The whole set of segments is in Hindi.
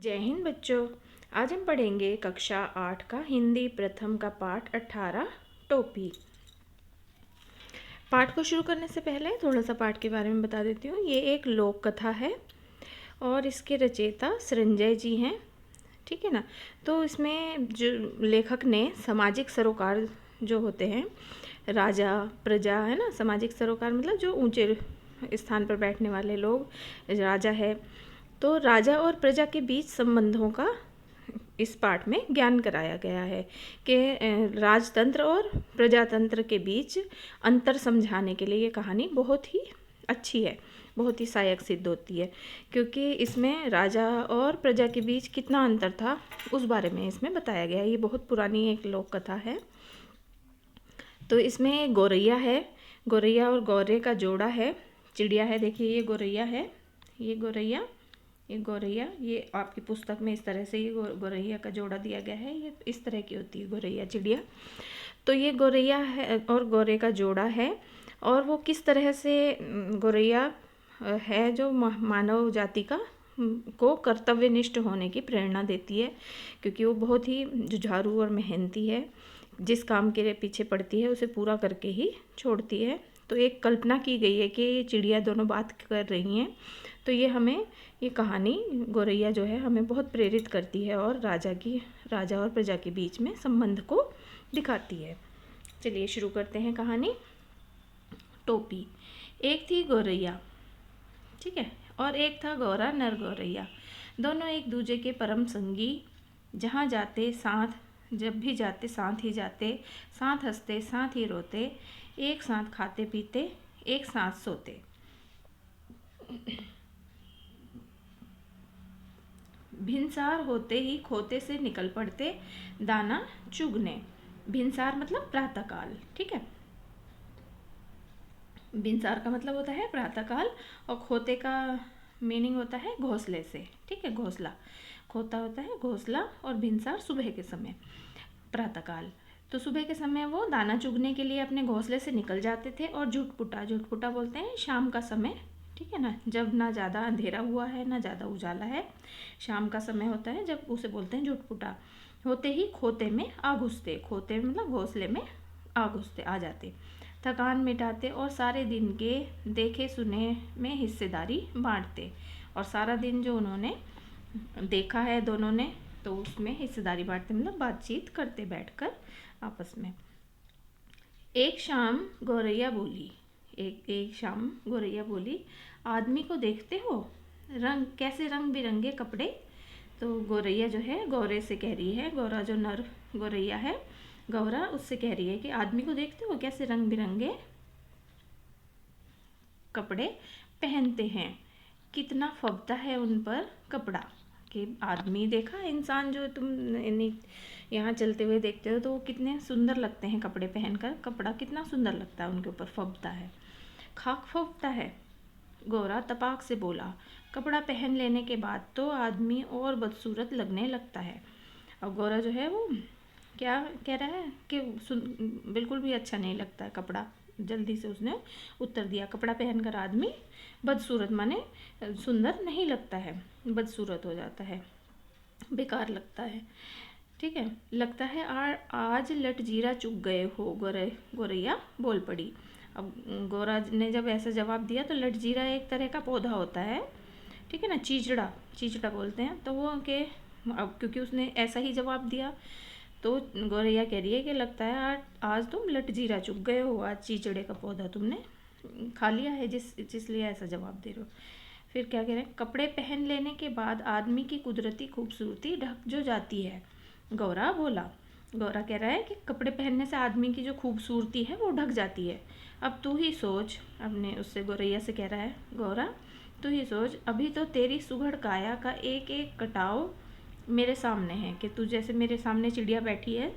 जय हिंद बच्चों। आज हम पढ़ेंगे कक्षा 8 का हिंदी प्रथम का पाठ 18 टोपी। पाठ को शुरू करने से पहले थोड़ा सा पाठ के बारे में बता देती हूँ। ये एक लोक कथा है और इसके रचयिता संजय जी हैं, ठीक है ना। तो इसमें जो लेखक ने सामाजिक सरोकार जो होते हैं, राजा प्रजा, है ना, सामाजिक सरोकार मतलब जो ऊंचे स्थान पर बैठने वाले लोग, राजा है, तो राजा और प्रजा के बीच संबंधों का इस पाठ में ज्ञान कराया गया है कि राजतंत्र और प्रजातंत्र के बीच अंतर समझाने के लिए ये कहानी बहुत ही अच्छी है, बहुत ही सहायक सिद्ध होती है, क्योंकि इसमें राजा और प्रजा के बीच कितना अंतर था उस बारे में इसमें बताया गया है। ये बहुत पुरानी एक लोक कथा है। तो इसमें गौरैया है, गौरैया और गौरे का जोड़ा है, चिड़िया है। देखिए ये गौरैया है, ये गौरैया, ये गौरैया, ये आपकी पुस्तक में इस तरह से ये गौरैया का जोड़ा दिया गया है। ये इस तरह की होती है गौरैया चिड़िया। तो ये गौरैया है और गौरे का जोड़ा है, और वो किस तरह से गौरैया है जो मानव जाति का को कर्तव्यनिष्ठ होने की प्रेरणा देती है, क्योंकि वो बहुत ही जुझारू और मेहनती है। जिस काम के पीछे पड़ती है उसे पूरा करके ही छोड़ती है। तो एक कल्पना की गई है कि ये चिड़िया दोनों बात कर रही हैं। तो ये हमें, ये कहानी गौरैया जो है हमें बहुत प्रेरित करती है और राजा और प्रजा के बीच में संबंध को दिखाती है। चलिए शुरू करते हैं कहानी। टोपी। एक थी गौरैया, ठीक है, और एक था गौरा, नर गौरैया। दोनों एक दूजे के परम संगी, जहाँ जाते साथ, जब भी जाते साथ ही जाते, साथ हंसते साथ ही रोते, एक साथ खाते पीते, एक साथ सोते। भिनसार होते ही खोते से निकल पड़ते दाना चुगने। भिनसार मतलब प्रातःकाल, ठीक है। भिनसार का मतलब होता है प्रातःकाल, और खोते का मीनिंग होता है घोंसले से, ठीक है, घोंसला। खोता होता है घोंसला और भिनसार सुबह के समय, प्रातःकाल। तो सुबह के समय वो दाना चुगने के लिए अपने घोंसले से निकल जाते थे, और झुटपुटा बोलते हैं शाम का समय, ठीक है ना, जब ना ज़्यादा अंधेरा हुआ है ना ज़्यादा उजाला है, शाम का समय होता है जब, उसे बोलते हैं झुटपुटा। होते ही खोते में आ घुसते, खोते मतलब घोंसले में आ घुसते, आ जाते। थकान मिटाते और सारे दिन के देखे सुने में हिस्सेदारी बांटते, और सारा दिन जो उन्होंने देखा है दोनों ने, तो उसमें हिस्सेदारी बांटते मतलब बातचीत करते बैठकर आपस में। एक शाम गौरैया बोली, एक शाम गौरैया बोली, आदमी को देखते हो, रंग कैसे रंग बिरंगे कपड़े। तो गौरैया जो है गौरे से कह रही है, गौरा जो नर गौरैया है, गौरा उससे कह रही है कि आदमी को देखते हो कैसे रंग बिरंगे कपड़े पहनते हैं, कितना फबता है उन पर कपड़ा। कि आदमी देखा, इंसान जो तुम यहाँ चलते हुए देखते हो तो वो कितने सुंदर लगते हैं कपड़े पहनकर, कपड़ा कितना सुंदर लगता है उनके ऊपर, फबता है, खाक फबता है। गौरा तपाक से बोला, कपड़ा पहन लेने के बाद तो आदमी और बदसूरत लगने लगता है। और गौरा जो है वो क्या कह रहा है कि बिल्कुल भी अच्छा नहीं लगता है कपड़ा। जल्दी से उसने उत्तर दिया, कपड़ा पहनकर आदमी बदसूरत माने सुंदर नहीं लगता है, बदसूरत हो जाता है, बेकार लगता है, ठीक है। लगता है आज लटजीरा चुग गए हो, गौरैया बोल पड़ी। अब गौरा ने जब ऐसा जवाब दिया तो लटजीरा एक तरह का पौधा होता है, ठीक है ना, चीचड़ा बोलते हैं। तो वो के अब क्योंकि उसने ऐसा ही जवाब दिया तो गौरैया कह रही है कि लगता है आज तुम लटजीरा चुग गए हो, आज चीचड़े का पौधा तुमने खा लिया है, जिसलिए ऐसा जवाब दे रहे हो। फिर क्या कह रहे हैं, कपड़े पहन लेने के बाद आदमी की कुदरती खूबसूरती ढक जो जाती है, गौरा बोला। गौरा कह रहा है कि कपड़े पहनने से आदमी की जो खूबसूरती है वो ढक जाती है। अब तू ही सोच, अपने उससे गौरैया से कह रहा है गौरा, तू ही सोच, अभी तो तेरी सुघड़ काया का एक एक कटाव मेरे सामने है, कि तू जैसे मेरे सामने चिड़िया बैठी है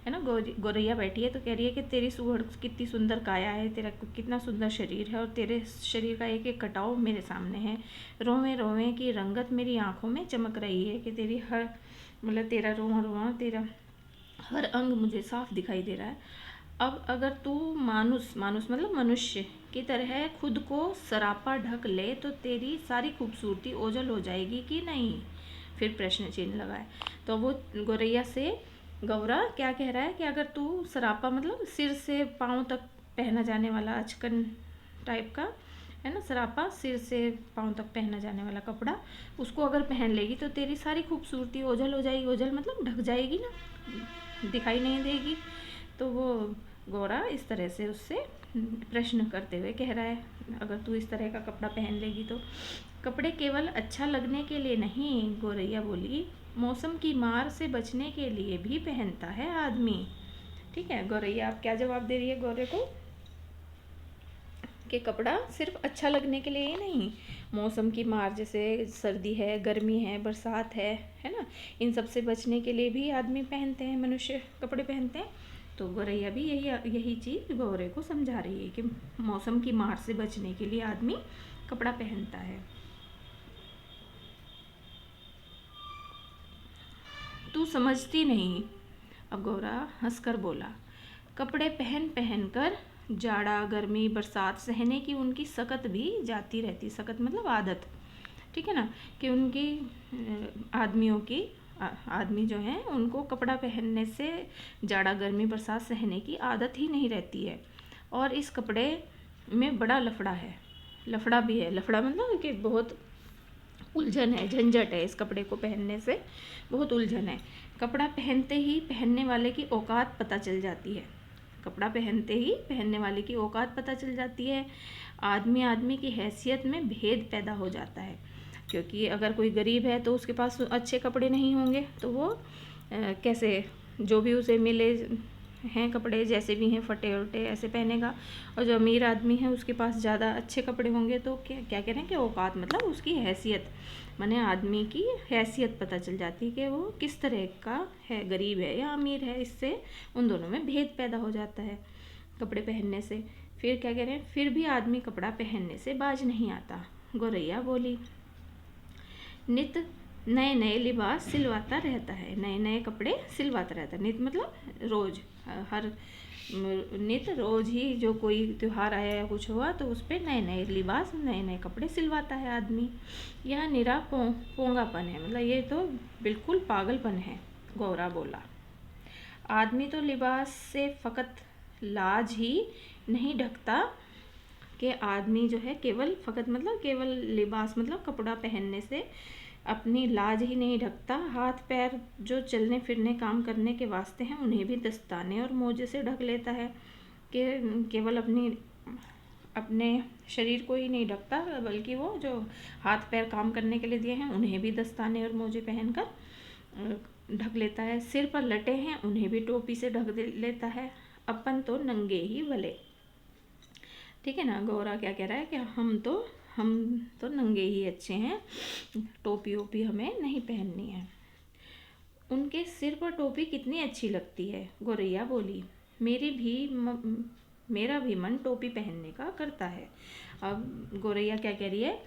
ना, गौरैया बैठी है, तो कह रही है कि तेरी सुघड़ कितनी सुंदर काया है, तेरा कितना सुंदर शरीर है, और तेरे शरीर का एक एक कटाव मेरे सामने है। रोवे रोवे की रंगत मेरी आंखों में चमक रही है, कि तेरी हर मतलब तेरा रोआ रोआ, तेरा हर अंग मुझे साफ दिखाई दे रहा है। अब अगर तू मानुस मतलब मनुष्य की तरह खुद को सरापा ढक ले तो तेरी सारी खूबसूरती ओझल हो जाएगी कि नहीं। फिर प्रश्न चिन्ह लगाए। तो वो गौरैया से गौरा क्या कह रहा है कि अगर तू सरापा मतलब सिर से पाँव तक पहना जाने वाला अचकन टाइप का है ना, सरापा सिर से पाँव तक पहना जाने वाला कपड़ा, उसको अगर पहन लेगी तो तेरी सारी खूबसूरती ओझल हो जाएगी। ओझल मतलब ढक जाएगी ना, दिखाई नहीं देगी। तो वो गौरा इस तरह से उससे प्रश्न करते हुए कह रहा है, अगर तू इस तरह का कपड़ा पहन लेगी तो। कपड़े केवल अच्छा लगने के लिए नहीं, गौरैया बोली, मौसम की मार से बचने के लिए भी पहनता है आदमी। ठीक है, गौरैया आप क्या जवाब दे रही है गौरे को कि कपड़ा सिर्फ अच्छा लगने के लिए ही नहीं, मौसम की मार जैसे सर्दी है, गर्मी है, बरसात है ना, इन सब से बचने के लिए भी आदमी पहनते हैं, मनुष्य कपड़े पहनते हैं। तो गौरैया भी यही चीज़ गौरे को समझा रही है कि मौसम की मार से बचने के लिए आदमी कपड़ा पहनता है। तू समझती नहीं, अब गौरा हंसकर बोला, कपड़े पहन पहन कर जाड़ा गर्मी बरसात सहने की उनकी सकत भी जाती रहती। सकत मतलब आदत, ठीक है ना, कि उनकी आदमियों की आदमी जो हैं उनको कपड़ा पहनने से जाड़ा गर्मी बरसात सहने की आदत ही नहीं रहती है। और इस कपड़े में बड़ा लफड़ा है, लफड़ा भी है। लफड़ा मतलब कि बहुत उलझन है, झंझट है, इस कपड़े को पहनने से बहुत उलझन है। कपड़ा पहनते ही पहनने वाले की औकात पता चल जाती है। कपड़ा पहनते ही पहनने वाले की औकात पता चल जाती है। आदमी आदमी की हैसियत में भेद पैदा हो जाता है, क्योंकि अगर कोई गरीब है तो उसके पास अच्छे कपड़े नहीं होंगे, तो वो कैसे जो भी उसे मिले हैं कपड़े जैसे भी हैं फटे उटे ऐसे पहनेगा। और जो अमीर आदमी है उसके पास ज़्यादा अच्छे कपड़े होंगे, तो क्या कह रहे हैं कि औकात मतलब उसकी हैसियत, माने आदमी की हैसियत पता चल जाती है कि वो किस तरह का है, गरीब है या अमीर है। इससे उन दोनों में भेद पैदा हो जाता है कपड़े पहनने से। फिर क्या कह रहे हैं, फिर भी आदमी कपड़ा पहनने से बाज नहीं आता। गौरैया बोली, नित नए नए लिबास सिलवाता रहता है, नए नए कपड़े सिलवाता रहता है। नित मतलब रोज, हर नित रोज ही जो कोई त्यौहार आया या कुछ हुआ तो उस पर नए नए लिबास नए नए कपड़े सिलवाता है आदमी। यह निरा पोंगापन है, मतलब ये तो बिल्कुल पागलपन है। गौरा बोला, आदमी तो लिबास से फ़कत लाज ही नहीं ढकता, कि आदमी जो है केवल फ़कत मतलब केवल लिबास मतलब कपड़ा पहनने से अपनी लाज ही नहीं ढकता, हाथ पैर जो चलने फिरने काम करने के वास्ते हैं उन्हें भी दस्ताने और मोजे से ढक लेता है। कि केवल अपने शरीर को ही नहीं ढकता, बल्कि वो जो हाथ पैर काम करने के लिए दिए हैं उन्हें भी दस्ताने और मोजे पहनकर ढक लेता है। सिर पर लटे हैं उन्हें भी टोपी से ढक लेता है। अपन तो नंगे ही भले, ठीक है ना। गौरा क्या कह रहा है कि हम तो नंगे ही अच्छे हैं, टोपी ओपी हमें नहीं पहननी है। उनके सिर पर टोपी कितनी अच्छी लगती है, गौरैया बोली, मेरा भी मन टोपी पहनने का करता है। अब गौरैया क्या कह रही है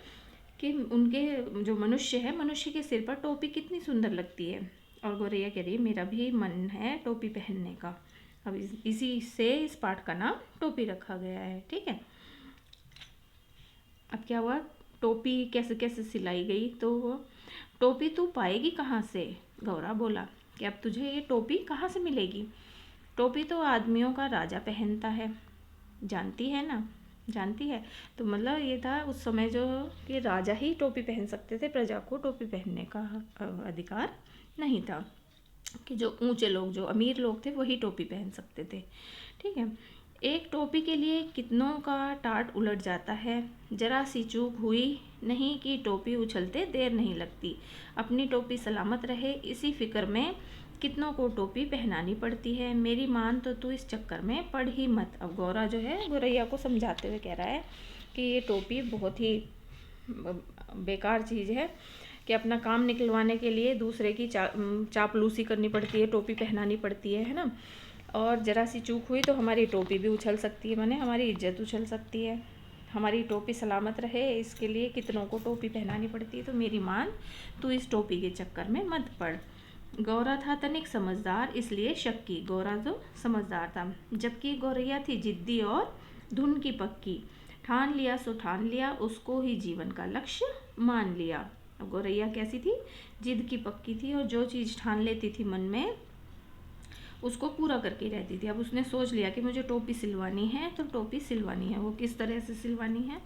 कि उनके जो मनुष्य है, मनुष्य के सिर पर टोपी कितनी सुंदर लगती है। और गौरैया कह रही है मेरा भी मन है टोपी पहनने का। अब इसी से इस पाठ का नाम टोपी रखा गया है, ठीक है। अब क्या हुआ, टोपी कैसे कैसे सिलाई गई, तो टोपी तू पाएगी कहाँ से, गौरा बोला कि अब तुझे ये टोपी कहाँ से मिलेगी। टोपी तो आदमियों का राजा पहनता है, जानती है ना, जानती है। तो मतलब ये था उस समय जो कि राजा ही टोपी पहन सकते थे, प्रजा को टोपी पहनने का अधिकार नहीं था, कि जो ऊंचे लोग जो अमीर लोग थे वही टोपी पहन सकते थे, ठीक है। एक टोपी के लिए कितनों का टाट उलट जाता है, जरा सी चूक हुई नहीं कि टोपी उछलते देर नहीं लगती। अपनी टोपी सलामत रहे इसी फिक्र में कितनों को टोपी पहनानी पड़ती है। मेरी मान तो तू इस चक्कर में पड़ ही मत। अब गौरा जो है गौरैया को समझाते हुए कह रहा है कि ये टोपी बहुत ही बेकार चीज़ है, कि अपना काम निकलवाने के लिए दूसरे की चापलूसी करनी पड़ती है, टोपी पहनानी पड़ती है ना। और ज़रा सी चूक हुई तो हमारी टोपी भी उछल सकती है, माने हमारी इज्जत उछल सकती है। हमारी टोपी सलामत रहे इसके लिए कितनों को टोपी पहनानी पड़ती है। तो मेरी मान तू इस टोपी के चक्कर में मत पड़। गौरा था तनिक समझदार, इसलिए शक की। गौरा तो समझदार था, जबकि गौरैया थी जिद्दी और धुन की पक्की। ठान लिया सो ठान लिया, उसको ही जीवन का लक्ष्य मान लिया। अब गौरैया कैसी थी, जिद की पक्की थी और जो चीज़ ठान लेती थी मन में उसको पूरा करके रहती थी। अब उसने सोच लिया कि मुझे टोपी सिलवानी है तो टोपी सिलवानी है। वो किस तरह से सिलवानी है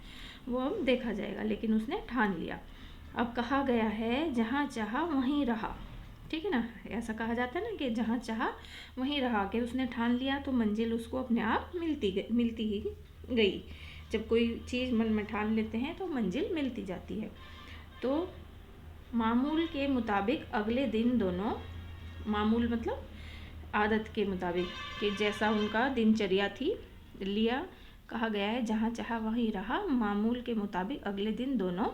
वो अब देखा जाएगा, लेकिन उसने ठान लिया। अब कहा गया है जहाँ चाहा वहीं रहा, ठीक है ना। ऐसा कहा जाता है ना कि जहाँ चाहा वहीं रहा, कि उसने ठान लिया तो मंजिल उसको अपने आप मिलती ही गई। जब कोई चीज़ मन में ठान लेते हैं तो मंजिल मिलती जाती है। तो मामूल के मुताबिक अगले दिन दोनों, मामूल मतलब आदत के मुताबिक, कि जैसा उनका दिनचर्या थी, लिया, कहा गया है जहाँ चाहा वहीं रहा, मामूल के मुताबिक अगले दिन दोनों,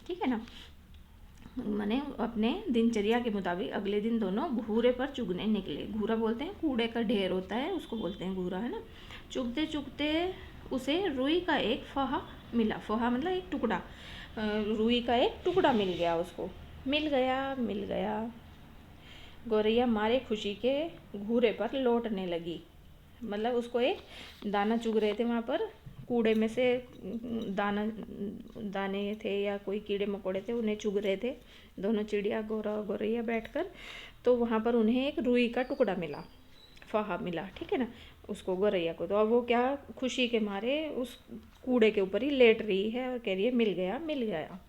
ठीक है ना, माने अपने दिनचर्या के मुताबिक अगले दिन दोनों घूरे पर चुगने निकले। घूरा बोलते हैं कूड़े का ढेर होता है, उसको बोलते हैं घूरा, है ना। चुगते चुगते उसे रुई का एक फहा मिला। फहा मतलब एक टुकड़ा, रुई का एक टुकड़ा मिल गया उसको। मिल गया। गौरैया मारे खुशी के घूरे पर लौटने लगी। मतलब उसको एक दाना चुग रहे थे वहाँ पर, कूड़े में से दाने थे या कोई कीड़े मकोड़े थे, उन्हें चुग रहे थे दोनों चिड़िया, गौरा और गौरैया बैठकर। तो वहाँ पर उन्हें एक रुई का टुकड़ा मिला, फहा मिला, ठीक है ना, उसको गौरैया को। तो अब वो क्या खुशी के मारे उस कूड़े के ऊपर ही लेट रही है और कह रही है मिल गया।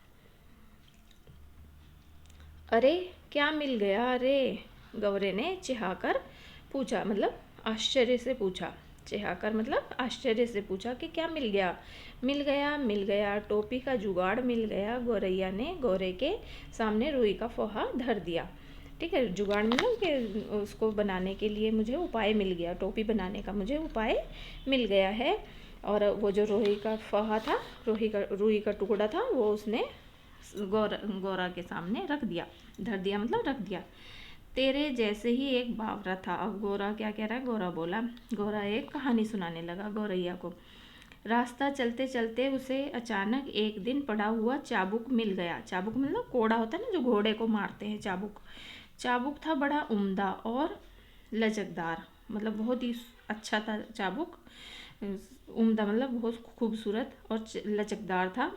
अरे क्या मिल गया अरे, गौरे ने चिढ़ाकर पूछा, मतलब आश्चर्य से पूछा। चिढ़ाकर मतलब आश्चर्य से पूछा कि क्या मिल गया। टोपी का जुगाड़ मिल गया। गौरैया ने गौरे के सामने रुई का फोहा धर दिया, ठीक है। जुगाड़ मतलब कि उसको बनाने के लिए मुझे उपाय मिल गया, टोपी बनाने का मुझे उपाय मिल गया है। और वो जो रुई का फोहा था, रुई का टुकड़ा था, वो उसने गौरा के सामने रख दिया। धर दिया मतलब रख दिया। तेरे जैसे ही एक बावरा था। अब गौरा क्या कह रहा है, गौरा बोला, गौरा एक कहानी सुनाने लगा गौरैया को। रास्ता चलते चलते उसे अचानक एक दिन पड़ा हुआ चाबुक मिल गया। चाबुक मतलब कोड़ा होता है ना, जो घोड़े को मारते हैं, चाबुक था बड़ा उम्दा और लचकदार, मतलब बहुत ही अच्छा था चाबुक। उम्दा मतलब बहुत खूबसूरत और लचकदार था,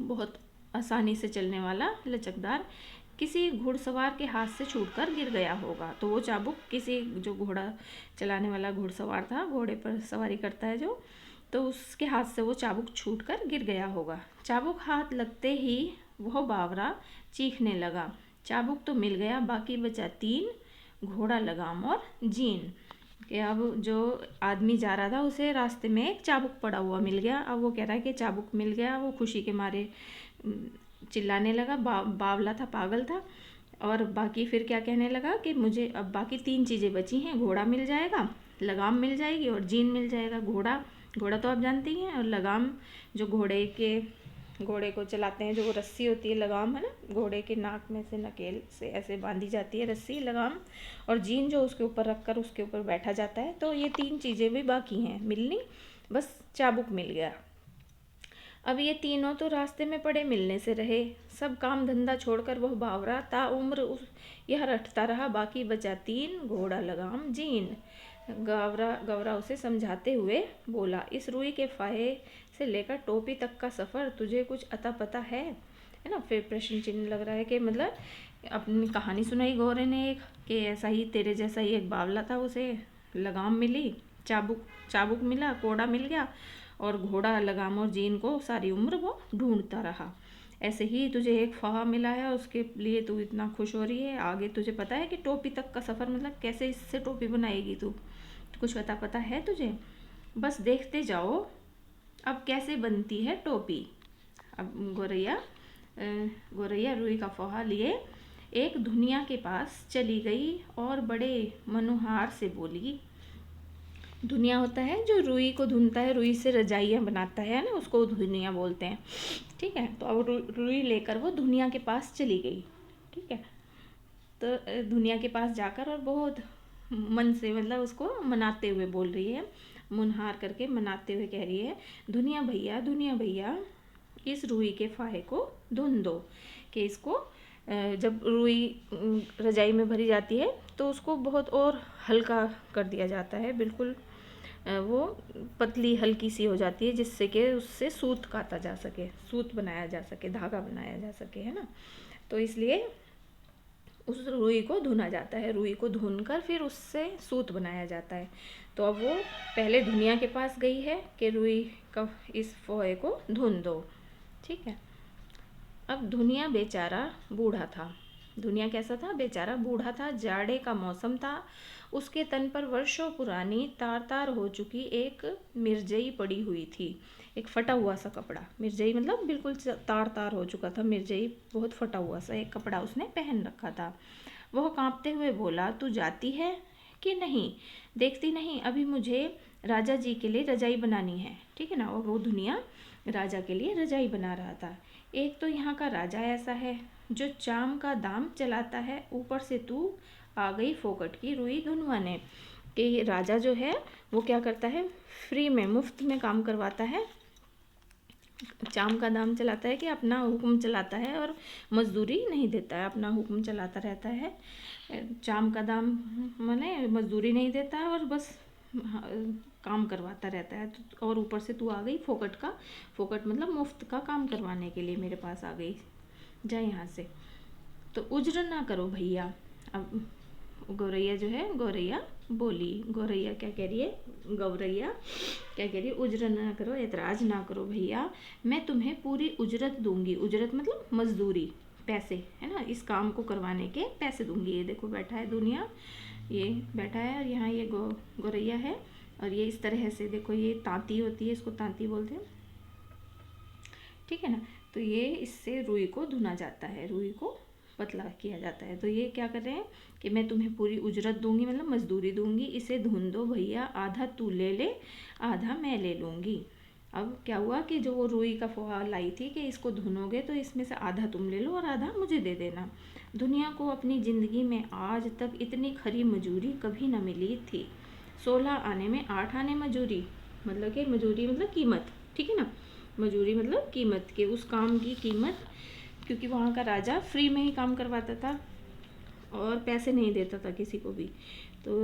बहुत आसानी से चलने वाला, लचकदार। किसी घुड़सवार के हाथ से छूटकर गिर गया होगा। तो वो चाबुक किसी, जो घोड़ा चलाने वाला घुड़सवार था, घोड़े पर सवारी करता है जो, तो उसके हाथ से वो चाबुक छूटकर गिर गया होगा। चाबुक हाथ लगते ही वह बावरा चीखने लगा। चाबुक तो मिल गया, बाकी बचा 3, घोड़ा, लगाम और जीन। कि अब जो आदमी जा रहा था उसे रास्ते में एक चाबुक पड़ा हुआ मिल गया। अब वो कह रहा है कि चाबुक मिल गया। वो खुशी के मारे चिल्लाने लगा। बावला था, पागल था। और बाकी फिर क्या कहने लगा कि मुझे अब बाकी 3 चीज़ें बची हैं, घोड़ा मिल जाएगा, लगाम मिल जाएगी और जीन मिल जाएगा। घोड़ा तो आप जानते ही हैं, और लगाम जो घोड़े को चलाते हैं, जो वो रस्सी होती है, लगाम है ना, घोड़े के नाक में से नकेल से ऐसे बांधी जाती है रस्सी, लगाम। और जीन जो उसके ऊपर रखकर उसके ऊपर बैठा जाता है। तो ये 3 चीज़ें भी बाकी हैं मिलनी, बस चाबुक मिल गया। अब ये तीनों तो रास्ते में पड़े मिलने से रहे। सब काम धंधा छोड़कर वह बावरा ताउम्र यह रटता रहा। बाकी बचा 3, घोड़ा, लगाम, जीन। गौरा उसे समझाते हुए बोला, इस रुई के फाहे से लेकर टोपी तक का सफ़र तुझे कुछ अता पता है ना। फिर प्रश्न चिन्ह लग रहा है कि मतलब अपनी कहानी सुनाई गौरे ने एक, कि ऐसा ही तेरे जैसा ही एक बावला था, उसे लगाम मिली, चाबुक मिला, कोड़ा मिल गया, और घोड़ा, लगाम और जीन को सारी उम्र वो ढूंढता रहा। ऐसे ही तुझे एक फहा मिला है, उसके लिए तू इतना खुश हो रही है। आगे तुझे पता है कि टोपी तक का सफ़र, मतलब कैसे इससे टोपी बनाएगी तू, कुछ पता है तुझे? बस देखते जाओ अब कैसे बनती है टोपी। अब गौरैया रुई का फहा लिए एक धुनिया के पास चली गई और बड़े मनोहार से बोली। धुनिया होता है जो रुई को धुनता है, रुई से रजाइयाँ बनाता है ना, उसको धुनिया बोलते हैं, ठीक है। तो अब रुई लेकर वो धुनिया के पास चली गई, ठीक है। तो धुनिया के पास जाकर और बहुत मन से, मतलब उसको मनाते हुए बोल रही है, मुनहार करके मनाते हुए कह रही है, धुनिया भैया इस रुई के फाहे को धुन दो। कि इसको जब रुई रजाई में भरी जाती है तो उसको बहुत और हल्का कर दिया जाता है, बिल्कुल वो पतली हल्की सी हो जाती है, जिससे कि उससे सूत काता जा सके, सूत बनाया जा सके, धागा बनाया जा सके, है ना। तो इसलिए उस रुई को धुना जाता है, रुई को धुनकर फिर उससे सूत बनाया जाता है। तो अब वो पहले दुनिया के पास गई है कि रुई का इस फोए को धुन दो, ठीक है। अब दुनिया बेचारा बूढ़ा था। दुनिया कैसा था? बेचारा बूढ़ा था, जाड़े का मौसम था, उसके तन पर वर्षों पुरानी तार तार हो चुकी एक मिर्जई पड़ी हुई थी, एक फटा हुआ सा कपड़ा। मिर्जई मतलब बिल्कुल तार तार हो चुका था, मिर्जई बहुत फटा हुआ सा एक कपड़ा उसने पहन रखा था। वह कांपते हुए बोला, तू जाती है कि नहीं? देखती नहीं, अभी मुझे राजा जी के लिए रजाई बनानी है, ठीक है ना। और वो दुनिया राजा के लिए रजाई बना रहा था। एक तो यहाँ का राजा ऐसा है जो चाम का दाम चलाता है, ऊपर से तू आ गई फोकट की रुई धुनवाने। कि राजा जो है वो क्या करता है, फ्री में मुफ्त में काम करवाता है, चाम का दाम चलाता है कि अपना हुक्म चलाता है और मजदूरी नहीं देता है, अपना हुक्म चलाता रहता है। चाम का दाम माने मजदूरी नहीं देता है और बस काम करवाता रहता है। और ऊपर से तू आ गई फोकट का, फोकट मतलब मुफ्त का काम करवाने के लिए मेरे पास आ गई, जा यहाँ से। तो उज्र ना करो भैया। अब गौरैया जो है, गौरैया बोली, गौरैया क्या कह रही है, गौरैया क्या कह रही है, उज्र ना करो, एतराज़ ना करो भैया, मैं तुम्हें पूरी उजरत दूंगी। उजरत मतलब मजदूरी, पैसे, है ना, इस काम को करवाने के पैसे दूंगी। ये देखो बैठा है दुनिया, ये बैठा है और यहाँ ये गौरैया है, और ये इस तरह से देखो, ये तांती होती है, इसको तांती बोलते हैं, ठीक है ना। तो ये इससे रुई को धुना जाता है, रुई को पतला किया जाता है। तो ये क्या कर रहे हैं कि मैं तुम्हें पूरी उजरत दूंगी, मतलब मजदूरी दूंगी, इसे धुन दो भैया, आधा तू ले ले, आधा मैं ले लूँगी। अब क्या हुआ कि जो वो रुई का फोहा लाई थी कि इसको धुनोगे तो इसमें से आधा तुम ले लो और आधा मुझे दे देना। दुनिया को अपनी ज़िंदगी में आज तक इतनी खरी मजूरी कभी न मिली थी। 16 आने में 8 आने मजूरी, मतलब कि मजूरी मतलब कीमत, ठीक है ना, मजूरी मतलब कीमत के उस काम की कीमत, क्योंकि वहाँ का राजा फ्री में ही काम करवाता था और पैसे नहीं देता था किसी को भी। तो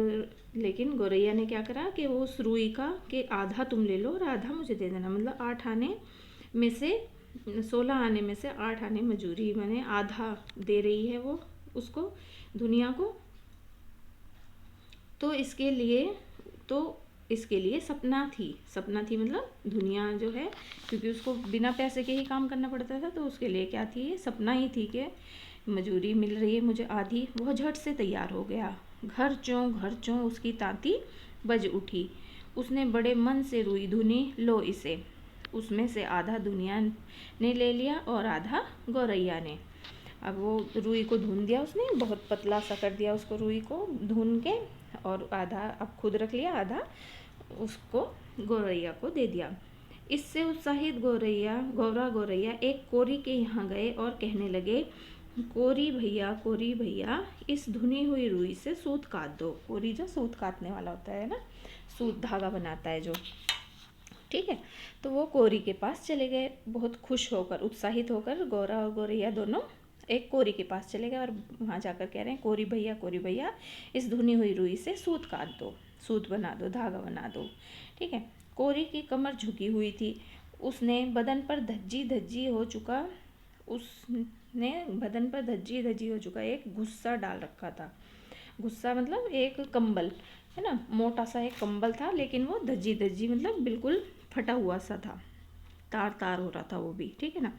लेकिन गौरैया ने क्या करा कि वो उस रुई का कि आधा तुम ले लो और आधा मुझे दे देना, मतलब 8 आने में से 16 आने में से 8 आने मजूरी, माने आधा दे रही है वो उसको, दुनिया को। तो इसके लिए सपना थी मतलब दुनिया जो है, क्योंकि उसको बिना पैसे के ही काम करना पड़ता था, तो उसके लिए क्या थी, सपना ही थी कि मजूरी मिल रही है मुझे आधी। वह झट से तैयार हो गया, घर चों उसकी तांती बज उठी। उसने बड़े मन से रुई धुनी, लो इसे। उसमें से आधा दुनिया ने ले लिया और आधा गौरैया ने। अब वो रुई को धुन दिया उसने, बहुत पतला सा कर दिया उसको, रुई को धुन के, और आधा अब खुद रख लिया, आधा उसको गौरैया को दे दिया। इससे उत्साहित गौरैया एक कोरी के यहाँ गए और कहने लगे, कोरी भैया इस धुनी हुई रुई से सूत काट दो। कोरी जो सूत काटने वाला होता है ना, सूत धागा बनाता है जो, ठीक है। तो वो कोरी के पास चले गए, बहुत खुश होकर, उत्साहित होकर गौरा और गौरैया दोनों एक कोरी के पास चले गए और वहाँ जाकर कह रहे हैं, कोरी भैया इस धुनी हुई रुई से सूत काट दो, सूत बना दो, धागा बना दो, ठीक है। कोरी की कमर झुकी हुई थी, उसने बदन पर धज्जी हो चुका एक गुस्सा डाल रखा था। गुस्सा मतलब एक कंबल, है ना, मोटा सा एक कंबल था, लेकिन वो धज्जी मतलब बिल्कुल फटा हुआ सा था, तार तार हो रहा था वो भी, ठीक है ना,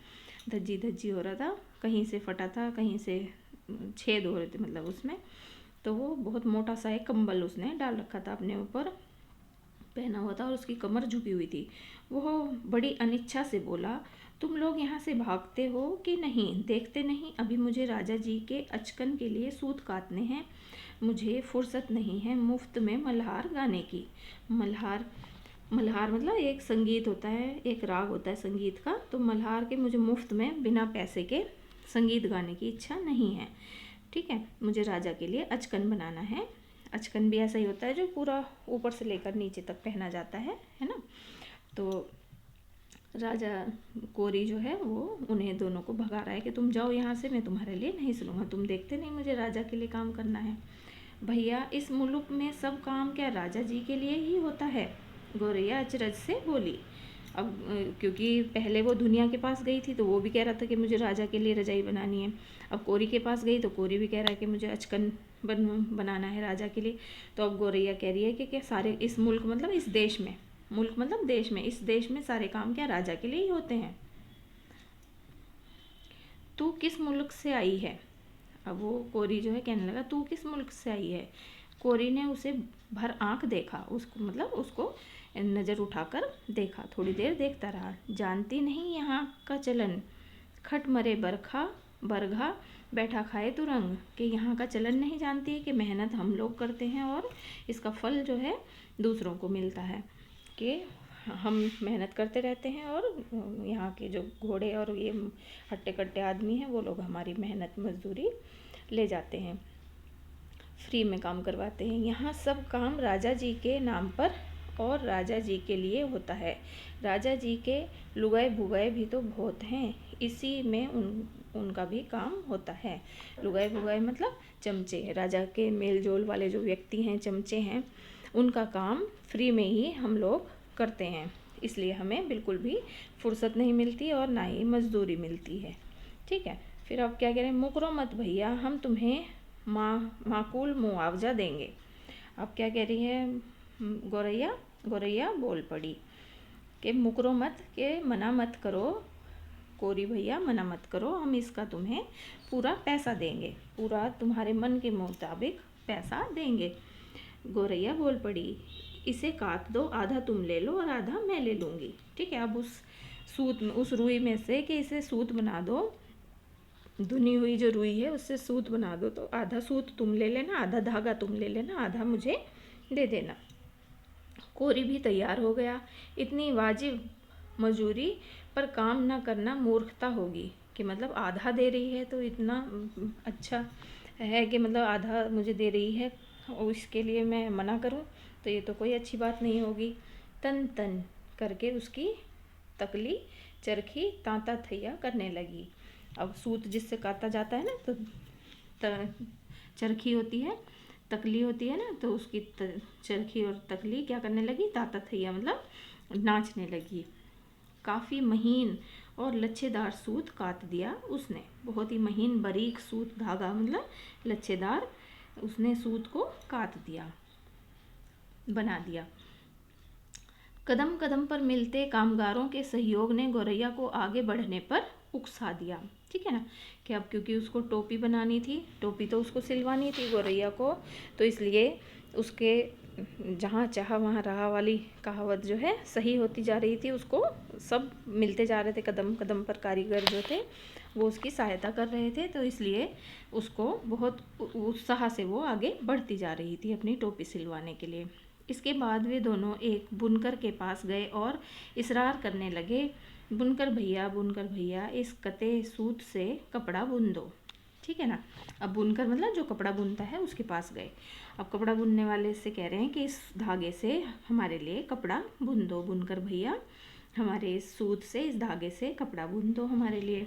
धज्जी हो रहा था, कहीं से फटा था, कहीं से छेद हो रहे थे मतलब उसमें। तो वो बहुत मोटा सा एक कंबल उसने डाल रखा था अपने ऊपर, पहना हुआ था, और उसकी कमर झुकी हुई थी। वो बड़ी अनिच्छा से बोला, तुम लोग यहाँ से भागते हो कि नहीं? देखते नहीं अभी मुझे राजा जी के अचकन के लिए सूत काटने हैं, मुझे फुर्सत नहीं है मुफ्त में मल्हार गाने की। मल्हार मतलब एक संगीत होता है, एक राग होता है संगीत का, तो मल्हार के मुझे मुफ्त में बिना पैसे के संगीत गाने की इच्छा नहीं है, ठीक है। मुझे राजा के लिए अचकन बनाना है। अचकन भी ऐसा ही होता है जो पूरा ऊपर से लेकर नीचे तक पहना जाता है ना। तो राजा कोरी जो है वो उन्हें दोनों को भगा रहा है कि तुम जाओ यहाँ से, मैं तुम्हारे लिए नहीं सुनूंगा, तुम देखते नहीं मुझे राजा के लिए काम करना है। भैया इस मुल्क में सब काम क्या राजा जी के लिए ही होता है? गौरैया अचरज से बोली। अब क्योंकि पहले वो दुनिया के पास गई थी तो वो भी कह रहा था कि मुझे राजा के लिए रजाई बनानी है। अब कोरी के पास गई तो कोरी भी कह रहा है कि मुझे अचकन बनाना है राजा के लिए। तो अब गौरैया कह रही है कि क्या सारे इस मुल्क मतलब इस देश में, मुल्क मतलब देश में, इस देश में सारे काम क्या राजा के लिए ही होते हैं। तू किस मुल्क से आई है? अब वो कोरी जो है कहने लगा तू किस मुल्क से आई है। कोरी ने उसे भर आंख देखा, उसको मतलब उसको नज़र उठाकर देखा, थोड़ी देर देखता रहा। जानती नहीं यहाँ का चलन, खट मरे बरखा बरघा बैठा खाए तुरंग, कि यहाँ का चलन नहीं जानती है कि मेहनत हम लोग करते हैं और इसका फल जो है दूसरों को मिलता है, कि हम मेहनत करते रहते हैं और यहाँ के जो घोड़े और ये हट्टे कट्टे आदमी हैं वो लोग हमारी मेहनत मजदूरी ले जाते हैं, फ्री में काम करवाते हैं। यहाँ सब काम राजा जी के नाम पर और राजा जी के लिए होता है। राजा जी के लुगाए भुगाए भी तो बहुत हैं, इसी में उनका भी काम होता है। लुगाए भुगाए मतलब चमचे, राजा के मेल जोल वाले जो व्यक्ति हैं, चमचे हैं, उनका काम फ्री में ही हम लोग करते हैं, इसलिए हमें बिल्कुल भी फुर्सत नहीं मिलती और ना ही मजदूरी मिलती है। ठीक है, फिर अब क्या कह रहे हैं, मुकरो मत भैया, हम तुम्हें माकूल मुआवजा देंगे। अब क्या कह रही है गौरैया बोल पड़ी कि मुकरो मत, के मना मत करो कोरी भैया, मना मत करो, हम इसका तुम्हें पूरा पैसा देंगे, पूरा तुम्हारे मन के मुताबिक पैसा देंगे। गौरैया बोल पड़ी इसे काट दो, आधा तुम ले लो और आधा मैं ले लूँगी। ठीक है, अब उस रुई में से कि इसे सूत बना दो, धुनी हुई जो रुई है उससे सूत बना दो, तो आधा सूत तुम ले लेना, आधा धागा तुम ले लेना, आधा मुझे दे देना। कोरी भी तैयार हो गया। इतनी वाजिब मजूरी पर काम ना करना मूर्खता होगी, कि मतलब आधा दे रही है तो इतना अच्छा है कि मतलब आधा मुझे दे रही है और इसके लिए मैं मना करूं, तो ये तो कोई अच्छी बात नहीं होगी। तन तन करके उसकी तकली चरखी तांता थैया करने लगी। अब सूत जिससे काटा जाता है ना, तो चरखी होती है, तकली होती है ना, तो उसकी चरखी और तकली क्या करने लगी, तांता थैया मतलब नाचने लगी। काफ़ी महीन और लच्छेदार सूत काट दिया उसने, बहुत ही महीन बारीक सूत धागा मतलब लच्छेदार, उसने सूत को काट दिया, बना दिया। कदम कदम पर मिलते कामगारों के सहयोग ने गौरैया को आगे बढ़ने पर उकसा दिया। ठीक है ना, कि अब क्योंकि उसको टोपी बनानी थी, टोपी तो उसको सिलवानी थी गौरैया को, तो इसलिए उसके जहाँ चाहा वहाँ रहा वाली कहावत जो है सही होती जा रही थी। उसको सब मिलते जा रहे थे, कदम कदम पर कारीगर जो थे वो उसकी सहायता कर रहे थे, तो इसलिए उसको बहुत उत्साह से वो आगे बढ़ती जा रही थी अपनी टोपी सिलवाने के लिए। इसके बाद वे दोनों एक बुनकर के पास गए और इसरार करने लगे, बुनकर भैया इस कते सूत से कपड़ा बुन दो। ठीक है ना, अब बुनकर मतलब जो कपड़ा बुनता है उसके पास गए। अब कपड़ा बुनने वाले से कह रहे हैं कि इस धागे से हमारे लिए कपड़ा बुन दो, बुनकर भैया हमारे इस सूत से, इस धागे से कपड़ा बुन दो हमारे लिए।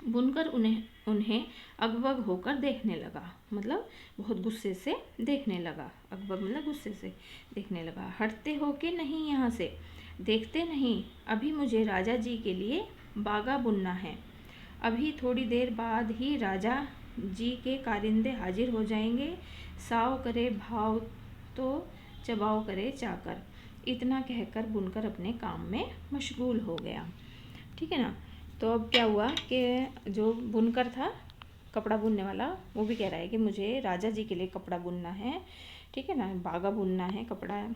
बुनकर उन्हें अगबग होकर देखने लगा, मतलब बहुत गुस्से से देखने लगा, अगबग मतलब गुस्से से देखने लगा। हटते हो कि नहीं यहाँ से, देखते नहीं, अभी मुझे राजा जी के लिए बागा बुनना है, अभी थोड़ी देर बाद ही राजा जी के कारिंदे हाजिर हो जाएंगे, साव करे भाव तो चबाव करे चाकर। इतना कहकर बुनकर अपने काम में मशगूल हो गया। ठीक है ना, तो अब क्या हुआ कि जो बुनकर था, कपड़ा बुनने वाला, वो भी कह रहा है कि मुझे राजा जी के लिए कपड़ा बुनना है। ठीक है ना, बागा बुनना है, कपड़ा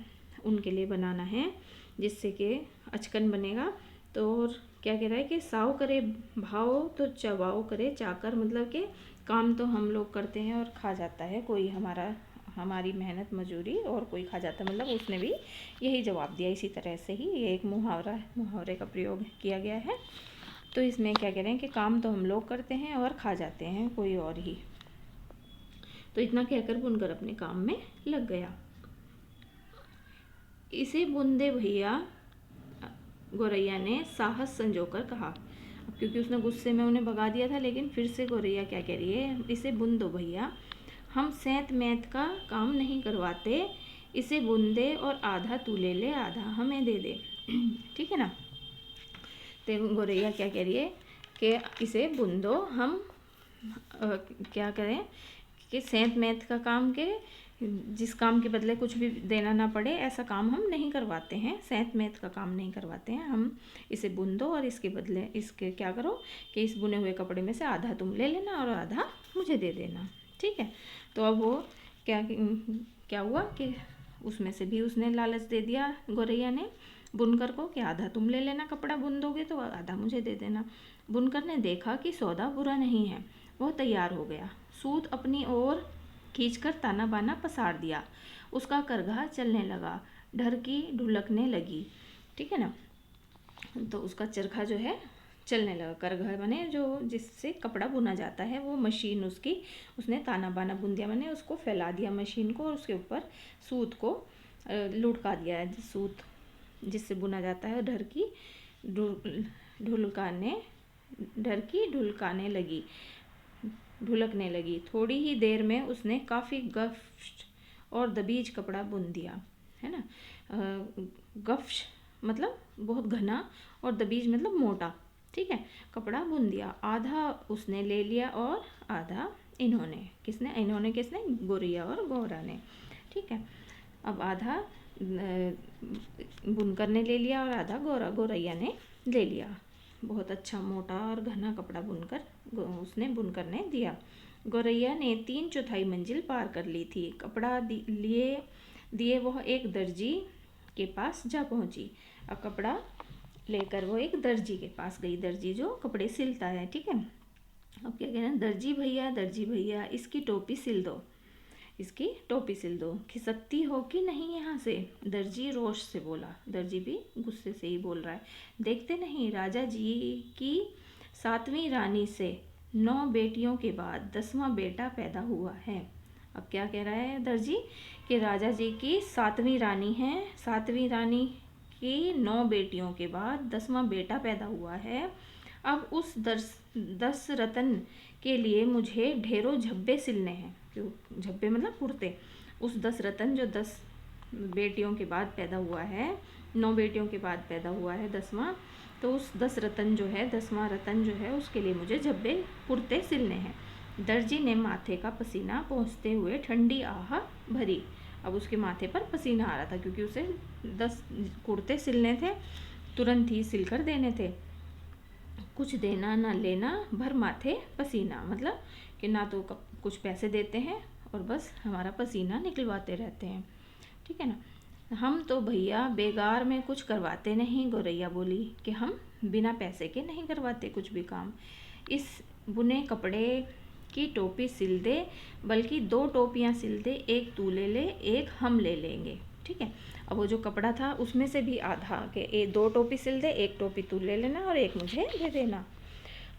उनके लिए बनाना है जिससे कि अचकन बनेगा। तो और क्या कह रहा है कि साव करे भाव तो चबाव करे चाकर, मतलब कि काम तो हम लोग करते हैं और खा जाता है कोई, हमारी मेहनत मजूरी और कोई खा जाता है, मतलब उसने भी यही जवाब दिया। इसी तरह से ही ये एक मुहावरे का प्रयोग किया गया है। तो इसमें क्या कह रहे हैं कि काम तो हम लोग करते हैं और खा जाते हैं कोई और ही। तो इतना कहकर बुनकर अपने काम में लग गया। इसे बुन दे भैया, गौरैया ने साहस संजोकर कहा। अब क्योंकि उसने गुस्से में उन्हें भगा दिया था, लेकिन फिर से गौरैया क्या कह रही है, इसे बुन दो भैया, हम सेंत मैत का काम नहीं करवाते, इसे बुन दे और आधा तू ले ले, आधा हमें दे दे। ठीक है ना। तो गोरैया क्या कह रही है कि इसे बुन दो, हम क्या करें कि सेंत मैथ का काम के जिस काम के बदले कुछ भी देना ना पड़े ऐसा काम हम नहीं करवाते हैं, सेंत मैथ का काम नहीं करवाते हैं हम। इसे बुन दो और इसके बदले इसके क्या करो कि इस बुने हुए कपड़े में से आधा तुम ले लेना और आधा मुझे दे देना, ठीक है। तो अब वो क्या हुआ कि उसमें से भी उसने लालच दे दिया गोरैया ने बुनकर को कि आधा तुम ले लेना, कपड़ा बुन दोगे तो आधा मुझे दे देना। बुनकर ने देखा कि सौदा बुरा नहीं है, वह तैयार हो गया। सूत अपनी ओर खींचकर ताना बाना पसार दिया। उसका करघा चलने लगा, ढरकी ढुलकने लगी, ठीक है ना। तो उसका चरखा जो है चलने लगा। करघा बने जो जिससे कपड़ा बुना जाता है, वो मशीन उसकी उसने ताना बाना बुन दिया, मैंने उसको फैला दिया मशीन को और उसके ऊपर सूत को लुढ़का दिया है, सूत जिससे बुना जाता है। ढरकी ढुलकाने लगी, ढुलकने लगी। थोड़ी ही देर में उसने काफ़ी गफ्श और दबीज कपड़ा बुन दिया, है ना। गफ्श मतलब बहुत घना और दबीज मतलब मोटा, ठीक है। कपड़ा बुन दिया, आधा उसने ले लिया और आधा इन्होंने किसने गोरैया और गौरा ने, ठीक है। अब आधा बुनकर ने ले लिया और आधा गोरैया ने ले लिया। बहुत अच्छा मोटा और घना कपड़ा उसने बुनकर ने दिया। गोरैया ने 3/4 मंजिल पार कर ली थी। कपड़ा दिए वह एक दर्जी के पास जा पहुंची। अब कपड़ा लेकर वो एक दर्जी के पास गई, दर्जी जो कपड़े सिलता है, ठीक है। अब क्या कहना, दर्जी भैया इसकी टोपी सिल दो, खिसकती हो कि नहीं यहाँ से, दर्जी रोष से बोला। दर्जी भी गुस्से से ही बोल रहा है। देखते नहीं राजा जी की 7वीं रानी से 9 बेटियों के बाद 10वां बेटा पैदा हुआ है। अब क्या कह रहा है दर्जी कि राजा जी की 7वीं रानी है, 7वीं रानी की 9 बेटियों के बाद 10वां बेटा पैदा हुआ है। अब उस 10 रतन के लिए मुझे ढेरों झब्बे सिलने हैं। क्यों झब्बे मतलब कुर्ते। उस 10 रतन जो 10 बेटियों के बाद पैदा हुआ है, 9 बेटियों के बाद पैदा हुआ है 10वां, तो उस 10 रतन जो है 10वां रतन जो है उसके लिए मुझे झब्बे कुर्ते सिलने हैं। दर्जी ने माथे का पसीना पोंछते हुए ठंडी आह भरी। अब उसके माथे पर पसीना आ रहा था क्योंकि उसे 10 कुर्ते सिलने थे, तुरंत ही सिलकर देने थे। कुछ देना ना लेना, भर माथे पसीना, मतलब कि ना तो कुछ पैसे देते हैं और बस हमारा पसीना निकलवाते रहते हैं, ठीक है ना। हम तो भैया बेगार में कुछ करवाते नहीं, गोरैया बोली कि हम बिना पैसे के नहीं करवाते कुछ भी काम। इस बुने कपड़े की टोपी सिल दे, बल्कि 2 टोपियाँ सिल दे, एक तू ले ले एक हम ले लेंगे, ठीक है। अब वो जो कपड़ा था उसमें से भी आधा के 2 टोपी सिल दे, एक टोपी तू ले लेना और एक मुझे दे देना।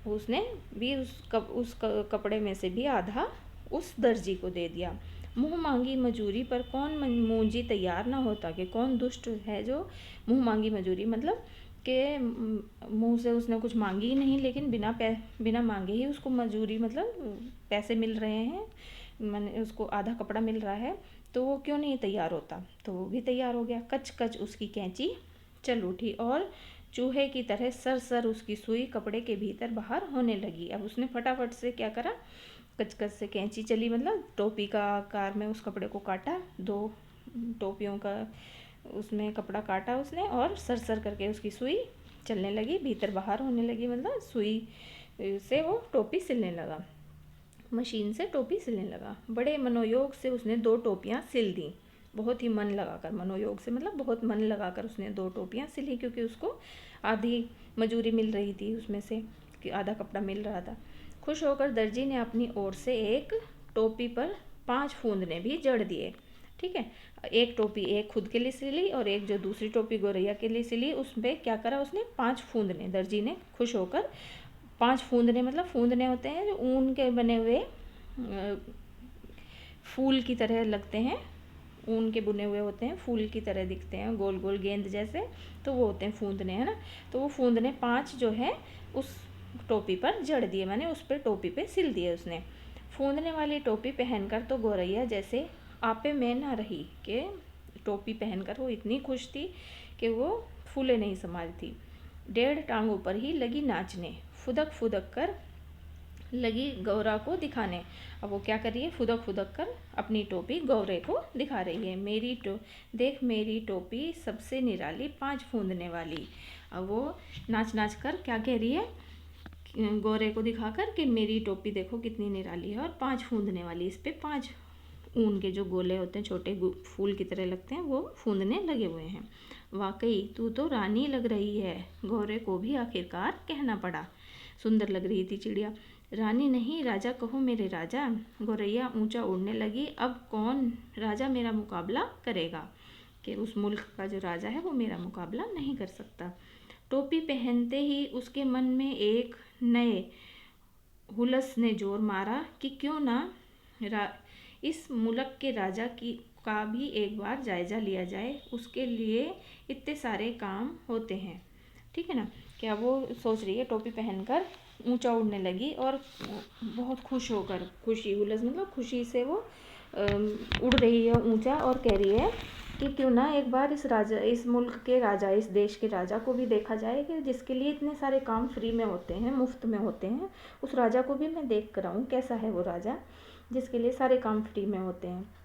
उसने भी उस कपड़े में से भी आधा उस दर्जी को दे दिया। मुँह मांगी मजूरी पर कौन मूंजी तैयार ना होता, कि कौन दुष्ट है जो मुँह मांगी मजूरी, मतलब कि मुँह से उसने कुछ मांगी ही नहीं लेकिन बिना मांगे ही उसको मजूरी मतलब पैसे मिल रहे हैं, मैंने उसको आधा कपड़ा मिल रहा है, तो वो क्यों नहीं तैयार होता। तो वो भी तैयार हो गया। कच कच उसकी कैंची चल उठी और चूहे की तरह सर उसकी सुई कपड़े के भीतर बाहर होने लगी। अब उसने फटाफट से क्या करा, कचकच से कैंची चली, मतलब टोपी का आकार में उस कपड़े को काटा, 2 टोपियों का उसमें कपड़ा काटा उसने और सर करके उसकी सुई चलने लगी, भीतर बाहर होने लगी, मतलब सुई से वो टोपी सिलने लगा, मशीन से टोपी सिलने लगा। बड़े मनोयोग से उसने 2 टोपियाँ सिल दी, बहुत ही मन लगाकर, मनोयोग से मतलब बहुत मन लगाकर उसने 2 टोपियाँ सिली, क्योंकि उसको आधी मजूरी मिल रही थी उसमें से, कि आधा कपड़ा मिल रहा था। खुश होकर दर्जी ने अपनी ओर से एक टोपी पर 5 फूंदने भी जड़ दिए, ठीक है। एक टोपी एक खुद के लिए सिली और एक जो दूसरी टोपी गोरैया के लिए सिली, उसमें क्या करा उसने 5 फूंदने, दर्जी ने खुश होकर 5 फूंदने, मतलब फूंदने होते हैं जो ऊन के बने हुए फूल की तरह लगते हैं, ऊन के बुने हुए होते हैं, फूल की तरह दिखते हैं, गोल गोल गेंद जैसे, तो वो होते हैं फूंदने, है ना। तो वो फूंदने 5 जो है उस टोपी पर जड़ दिए, मैंने उस पर टोपी पे सिल दिए उसने। फूंदने वाली टोपी पहनकर तो गोरैया जैसे आपे में ना रही, कि टोपी पहनकर वो इतनी खुश थी कि वो फूले नहीं समाज थी, 1.5 टांगों पर ही लगी नाचने, फुदक फुदक कर लगी गौरा को दिखाने। अब वो क्या कर रही है, फुदक फुदक कर अपनी टोपी गौरे को दिखा रही है। देख मेरी टोपी सबसे निराली 5 फूंदने वाली। अब वो नाच नाच कर क्या कह रही है गौरे को दिखाकर कि मेरी टोपी देखो कितनी निराली है और 5 फूंदने वाली। इस पे 5 ऊन के जो गोले होते हैं, छोटे फूल की तरह लगते हैं, वो फूंदने लगे हुए हैं। वाकई तू तो रानी लग रही है, गौरे को भी आखिरकार कहना पड़ा। सुंदर लग रही थी चिड़िया। रानी नहीं राजा कहो मेरे राजा, गौरैया ऊंचा उड़ने लगी। अब कौन राजा मेरा मुकाबला करेगा, कि उस मुल्क का जो राजा है वो मेरा मुकाबला नहीं कर सकता। टोपी पहनते ही उसके मन में एक नए हुलस ने जोर मारा कि क्यों ना इस मुल्क के राजा का भी एक बार जायज़ा लिया जाए, उसके लिए इतने सारे काम होते हैं। ठीक है ना। क्या वो सोच रही है, टोपी पहनकर ऊंचा उड़ने लगी और बहुत खुश होकर, खुशी हुलस मतलब खुशी से वो उड़ रही है ऊंचा और कह रही है कि क्यों ना एक बार इस मुल्क के राजा, इस देश के राजा को भी देखा जाए कि जिसके लिए इतने सारे काम फ्री में होते हैं, मुफ्त में होते हैं, उस राजा को भी मैं देख कर आऊँ कैसा है वो राजा जिसके लिए सारे काम फ्री में होते हैं।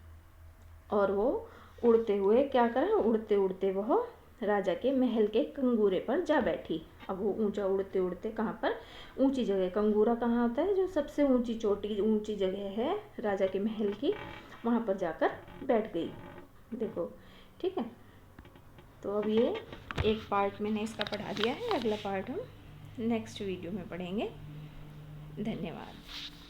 और वो उड़ते हुए क्या करा, उड़ते उड़ते वह राजा के महल के कंगूरे पर जा बैठी। अब वो ऊंचा उड़ते उड़ते कहाँ पर, ऊंची जगह, कंगूरा कहाँ होता है जो सबसे ऊंची चोटी, ऊंची जगह है राजा के महल की, वहाँ पर जाकर बैठ गई। देखो ठीक है। तो अब ये एक पार्ट मैंने इसका पढ़ा दिया है, अगला पार्ट हम नेक्स्ट वीडियो में पढ़ेंगे। धन्यवाद।